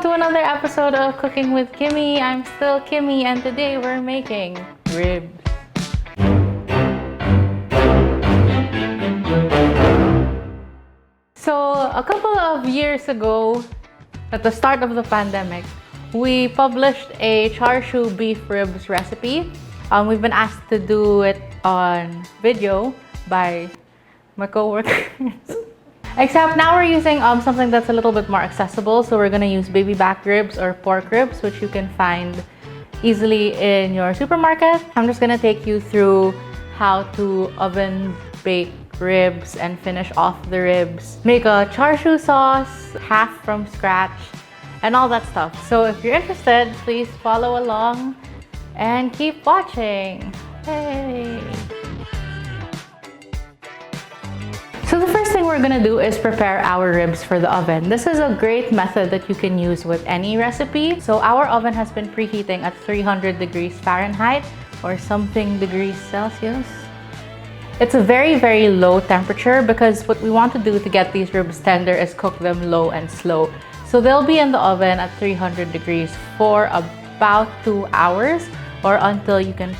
to another episode of Cooking with Kimmy. I'm still Kimmy and today we're making ribs. So a couple of years ago, at the start of the pandemic, we published a char siu beef ribs recipe. We've been asked to do it on video by my coworkers. Except now we're using something that's a little bit more accessible. So we're gonna use baby back ribs or pork ribs, which you can find easily in your supermarket. I'm just gonna take you through how to oven bake ribs and finish off the ribs, make a char siu sauce, half from scratch, and all that stuff. So if you're interested, please follow along and keep watching. Hey! So the first thing we're gonna do is prepare our ribs for the oven. This is a great method that you can use with any recipe. So our oven has been preheating at 300 degrees Fahrenheit or something degrees Celsius. It's a very, very low temperature because what we want to do to get these ribs tender is cook them low and slow. So they'll be in the oven at 300 degrees for about 2 hours or until you can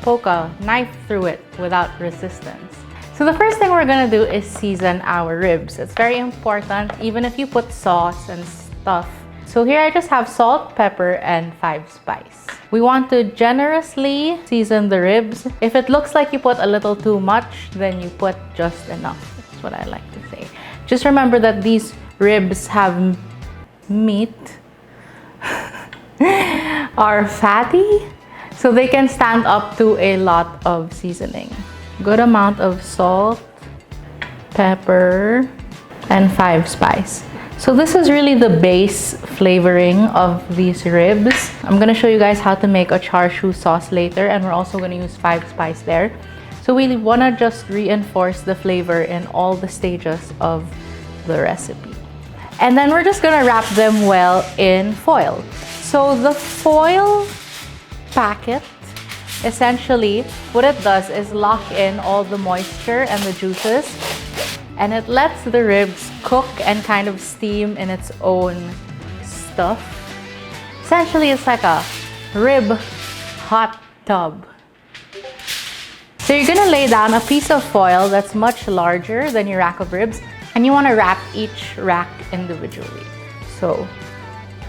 poke a knife through it without resistance. So the first thing we're gonna do is season our ribs. It's very important even if you put sauce and stuff. So here I just have salt, pepper, and 5 spice. We want to generously season the ribs. If it looks like you put a little too much, then you put just enough. That's what I like to say. Just remember that these ribs have meat, are fatty, so they can stand up to a lot of seasoning. Good amount of salt, pepper, and 5 spice. So this is really the base flavoring of these ribs. I'm gonna show you guys how to make a char siu sauce later, and we're also gonna use 5 spice there. So we wanna just reinforce the flavor in all the stages of the recipe. And then we're just gonna wrap them well in foil. So the foil packet, essentially, what it does is lock in all the moisture and the juices, and it lets the ribs cook and kind of steam in its own stuff. Essentially, it's like a rib hot tub. So you're gonna lay down a piece of foil that's much larger than your rack of ribs, and you wanna wrap each rack individually. So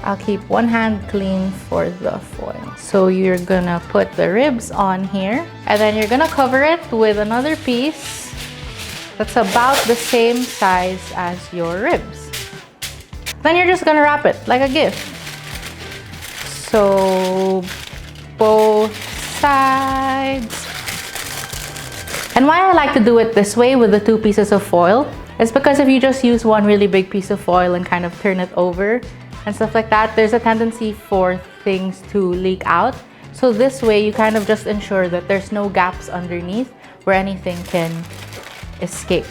I'll keep one hand clean for the foil. So you're gonna put the ribs on here, and then you're gonna cover it with another piece that's about the same size as your ribs. Then you're just gonna wrap it like a gift. So both sides. And why I like to do it this way with the 2 pieces of foil is because if you just use one really big piece of foil and kind of turn it over and stuff like that, there's a tendency for things to leak out. So this way you kind of just ensure that there's no gaps underneath where anything can escape.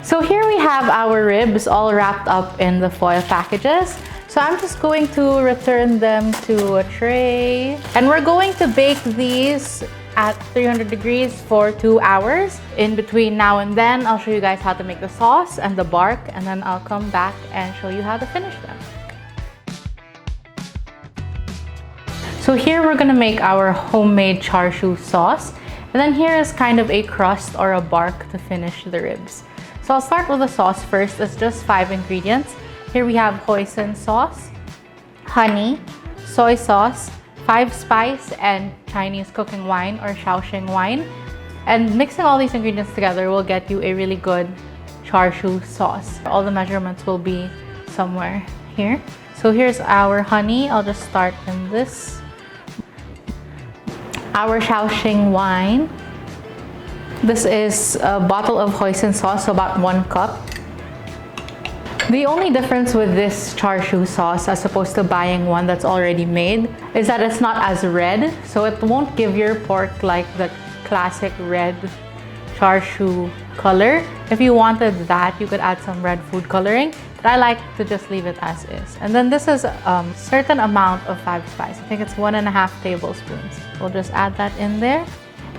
So here we have our ribs all wrapped up in the foil packages. So I'm just going to return them to a tray. And we're going to bake these at 300 degrees for 2 hours. In between now and then, I'll show you guys how to make the sauce and the bark, and then I'll come back and show you how to finish them. So here we're gonna make our homemade char siu sauce. And then here is kind of a crust or a bark to finish the ribs. So I'll start with the sauce first. It's just 5 ingredients. Here we have hoisin sauce, honey, soy sauce, 5 spice, and Chinese cooking wine or Shaoxing wine. And mixing all these ingredients together will get you a really good char siu sauce. All the measurements will be somewhere here. So here's our honey. I'll just start in this. Our Shaoxing wine. This is a bottle of hoisin sauce, so about 1 cup. The only difference with this char siu sauce as opposed to buying one that's already made is that it's not as red, so it won't give your pork like the classic red char siu color. If you wanted that, you could add some red food coloring, but I like to just leave it as is. And then this is a certain amount of 5 spice. I think it's 1.5 tablespoons. We'll just add that in there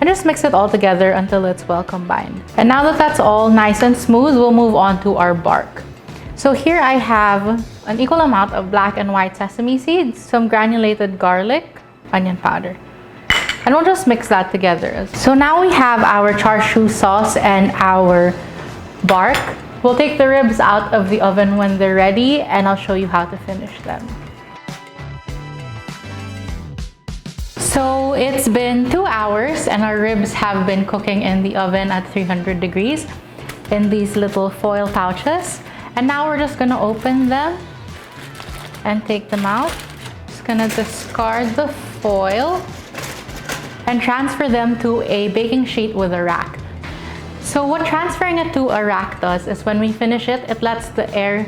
and just mix it all together until it's well combined. And now that that's all nice and smooth, we'll move on to our bark. So here I have an equal amount of black and white sesame seeds, some granulated garlic, onion powder. And we'll just mix that together. So now we have our char siu sauce and our bark. We'll take the ribs out of the oven when they're ready, and I'll show you how to finish them. So it's been 2 hours and our ribs have been cooking in the oven at 300 degrees in these little foil pouches. And now we're just gonna open them and take them out. Just gonna discard the foil and transfer them to a baking sheet with a rack. So what transferring it to a rack does is when we finish it, it lets the air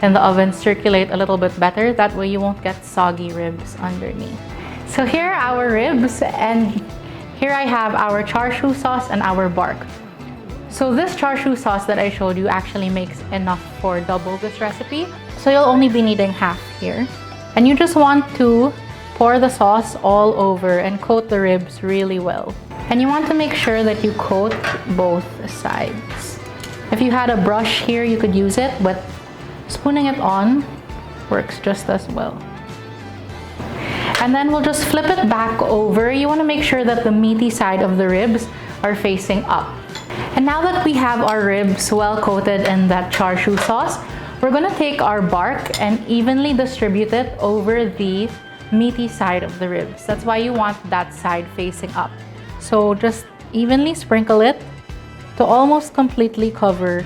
in the oven circulate a little bit better. That way you won't get soggy ribs underneath. So here are our ribs, and here I have our char siu sauce and our bark. So this char siu sauce that I showed you actually makes enough for double this recipe. So you'll only be needing half here. And you just want to pour the sauce all over and coat the ribs really well. And you want to make sure that you coat both sides. If you had a brush here, you could use it, but spooning it on works just as well. And then we'll just flip it back over. You want to make sure that the meaty side of the ribs are facing up. And now that we have our ribs well coated in that char siu sauce, we're gonna take our bark and evenly distribute it over the meaty side of the ribs. That's why you want that side facing up. So just evenly sprinkle it to almost completely cover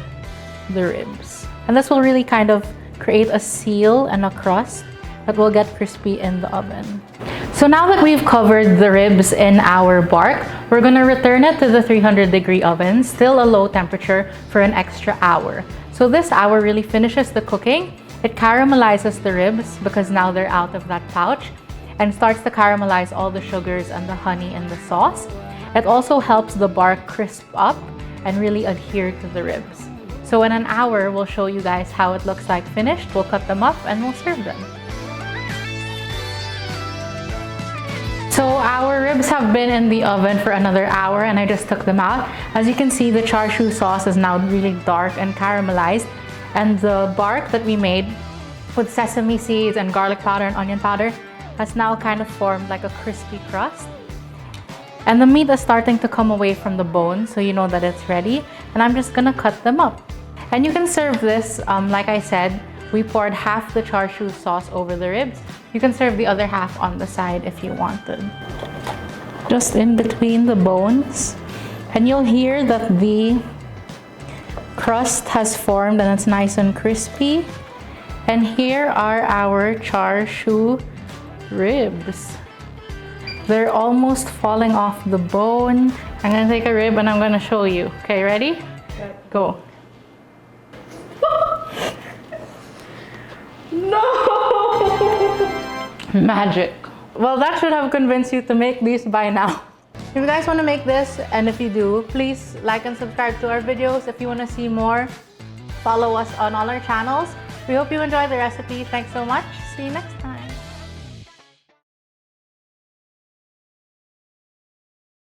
the ribs. And this will really kind of create a seal and a crust that will get crispy in the oven. So now that we've covered the ribs in our bark, we're gonna return it to the 300-degree oven, still a low temperature, for an extra hour. So this hour really finishes the cooking. It caramelizes the ribs because now they're out of that pouch, and starts to caramelize all the sugars and the honey in the sauce. It also helps the bark crisp up and really adhere to the ribs. So in an hour, we'll show you guys how it looks like finished. We'll cut them up and we'll serve them. So our ribs have been in the oven for another hour and I just took them out. As you can see, the char siu sauce is now really dark and caramelized, and the bark that we made with sesame seeds and garlic powder and onion powder has now kind of formed like a crispy crust. And the meat is starting to come away from the bone, so you know that it's ready. And I'm just gonna cut them up. And you can serve this, like I said, we poured half the char siu sauce over the ribs. You can serve the other half on the side if you wanted. Just in between the bones. And you'll hear that the crust has formed and it's nice and crispy. And here are our char siu ribs. They're almost falling off the bone. I'm gonna take a rib and I'm gonna show you. Okay, ready? Go. No! Magic. Well, that should have convinced you to make these by now. If you guys want to make this, and if you do, please like and subscribe to our videos. If you want to see more, follow us on all our channels. We hope you enjoyed the recipe. Thanks so much. See you next time.